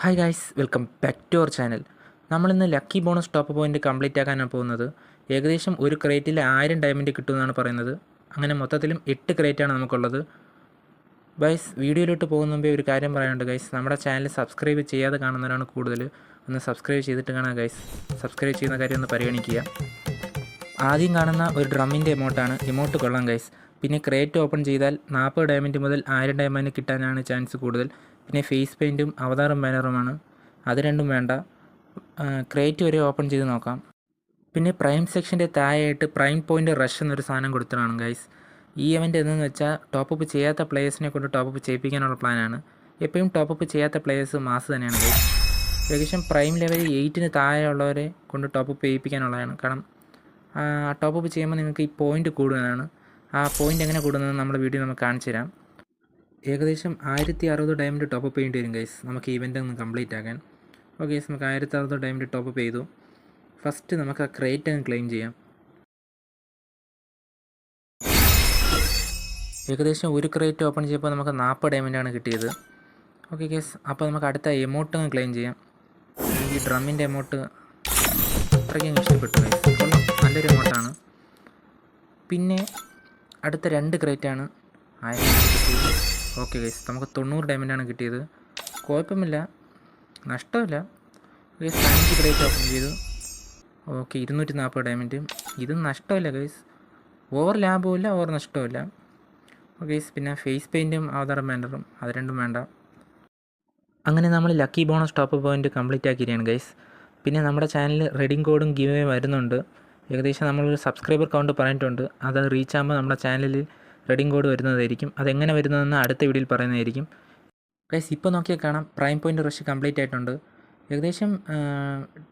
Hi guys, welcome back to our channel. നമ്മളിന്ന് lucky bonus top point complete ആക്കാനാണ് പോകുന്നത്. ഏകദേശം ഒരു ക്രേറ്റിൽ 1000 ഡയമണ്ട് കിട്ടുമെന്നാണ് പറയുന്നത്. അങ്ങനെ മൊത്തത്തിലും 8 ക്രേറ്റാണ് നമുക്കുള്ളത്. ഗൈസ്, വീഡിയോയിലോട്ട് പോകുന്ന മുമ്പേ ഒരു കാര്യം പറയാനുണ്ട് ഗൈസ്. നമ്മുടെ ചാനൽ സബ്സ്ക്രൈബ് ചെയ്യാതെ കാണുന്നവരാണ് കൂടുതൽ. ഒന്ന് സബ്സ്ക്രൈബ് ചെയ്തിട്ട് കാണാം ഗൈസ്. സബ്സ്ക്രൈബ് ചെയ്യുന്ന കാര്യം ഒന്ന് പരിഗണിക്കുക. ആദ്യം കാണുന്ന ഒരു ഡ്രമ്മിൻ്റെ ഇമോട്ട് കൊള്ളാം ഗൈസ്. പിന്നെ ക്രേറ്റ് ഓപ്പൺ ചെയ്താൽ 40 ഡയമണ്ട് മുതൽ 1000 ഡയമണ്ട് കിട്ടാനാണ് ചാൻസ് കൂടുതൽ. പിന്നെ ഫേസ് പെയിൻറ്റും അവതാറും ബാനറുമാണ്. അത് രണ്ടും വേണ്ട. ക്രേറ്റ് വരെ ഓപ്പൺ ചെയ്ത് നോക്കാം. പിന്നെ പ്രൈം സെക്ഷൻ്റെ താഴെയായിട്ട് പ്രൈം പോയിൻ്റ് റഷ് എന്നൊരു സാധനം കൊടുത്തതാണ് ഗൈസ്. ഈ ഇവൻ്റ് എന്തെന്ന് വെച്ചാൽ ടോപ്പപ്പ് ചെയ്യാത്ത പ്ലേയേഴ്സിനെ കൊണ്ട് ടോപ്പപ്പ് ചെയ്യിപ്പിക്കാനുള്ള പ്ലാനാണ്. എപ്പോഴും ടോപ്പപ്പ് ചെയ്യാത്ത പ്ലേയേഴ്സ് മാസ് തന്നെയാണ് ഗൈസ്. ഏകദേശം പ്രൈം ലെവൽ 8-ന് താഴെയുള്ളവരെ കൊണ്ട് ടോപ്പപ്പ് ചെയ്യിപ്പിക്കാനുള്ളതാണ്. കാരണം ടോപ്പപ്പ് ചെയ്യുമ്പോൾ നിങ്ങൾക്ക് ഈ പോയിൻ്റ് കൂടുന്നതാണ്. ആ പോയിൻ്റ് എങ്ങനെ കൂടുന്നതെന്ന് നമ്മുടെ വീഡിയോ നമുക്ക് കാണിച്ചു തരാം. ഏകദേശം 1060 ഡയമണ്ട് ടോപ്പപ്പ് ചെയ്യേണ്ടി വരും ഗൈസ് നമുക്ക് ഇവൻ്റ് ഒന്ന് കംപ്ലീറ്റ് ആക്കാൻ. ഓക്കെ ഗൈസ്, നമുക്ക് 1060 ഡയമണ്ട് ടോപ്പപ്പ് ചെയ്തു. ഫസ്റ്റ് നമുക്ക് ആ ക്രേറ്റ് അങ്ങ് ക്ലെയിം ചെയ്യാം. ഏകദേശം ഒരു ക്രേറ്റ് ഓപ്പൺ ചെയ്തപ്പോൾ നമുക്ക് 40 ഡയമണ്ടാണ് കിട്ടിയത്. ഓക്കെ ഗൈസ്, അപ്പോൾ നമുക്ക് അടുത്ത എമൗണ്ട് അങ്ങ് ക്ലെയിം ചെയ്യാം. ഈ ഡ്രമ്മിൻ്റെ എമൗണ്ട് അത്രയ്ക്ക് ഇഷ്ടപ്പെട്ടു ഗൈസ്. കൊള്ളാം, നല്ലൊരു എമൗണ്ടാണ്. പിന്നെ അടുത്ത 2 ക്രേറ്റാണ് 1000 കിട്ടിയത്. ഓക്കെ ഗൈസ്, നമുക്ക് 90 ഡയമണ്ടാണ് കിട്ടിയത്. കുഴപ്പമില്ല, നഷ്ടമില്ല ഗൈസ്. 5 ക്രേറ്റ് ഓപ്പൺ ചെയ്തു. Okay, 240 diamond. ഇതും നഷ്ടമില്ല ഗൈസ്. ഓവർ ലാഭവുമില്ല, ഓവർ നഷ്ടമില്ല. ഓക്കെ ഗൈസ്, പിന്നെ ഫേസ് പെയിൻറ്റും അവതാറും ബാനറും അത് രണ്ടും വേണ്ട. അങ്ങനെ നമ്മൾ lucky bonus top point complete ആക്കിയിരിക്കുകയാണ് ഗൈസ്. പിന്നെ നമ്മുടെ ചാനലിൽ റെഡിങ് കോഡും ഗിവ് അവേ വരുന്നുണ്ട്. ഏകദേശം നമ്മളൊരു സബ്സ്ക്രൈബർ കൗണ്ട് പറഞ്ഞിട്ടുണ്ട്. അത് റീച്ച് ആകുമ്പോൾ നമ്മുടെ ചാനലിൽ റെഡിങ് കോഡ് വരുന്നതായിരിക്കും. അതെങ്ങനെ വരുന്നതെന്ന് അടുത്ത വീഡിയോയിൽ പറയുന്നതായിരിക്കും ഗൈസ്. ഇപ്പോൾ നോക്കിയാൽ കാണാം പ്രൈം പോയിൻ്റ് റഷ് കംപ്ലീറ്റ് ആയിട്ടുണ്ട്. ഏകദേശം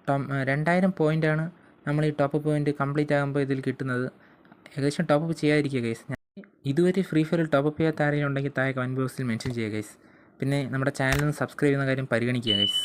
2000 പോയിൻ്റാണ് നമ്മൾ ഈ ടോപ്പ് പോയിൻ്റ് കംപ്ലീറ്റ് ആകുമ്പോൾ ഇതിൽ കിട്ടുന്നത്. ഏകദേശം ടോപ്പ് ചെയ്യാതിരിക്കുക ഗൈസ്. ഇതുവരെ ഫ്രീ ഫയറിൽ ടോപ്പ് ചെയ്യാത്ത ആരെങ്കിലും ഉണ്ടെങ്കിൽ താഴെ കമൻറ്റ് ബോക്സിൽ മെൻഷൻ ചെയ്യുക ഗൈസ്. പിന്നെ നമ്മുടെ ചാനൽ ഒന്ന് സബ്സ്ക്രൈബ് ചെയ്യുന്ന കാര്യം പരിഗണിക്കുക ഗൈസ്.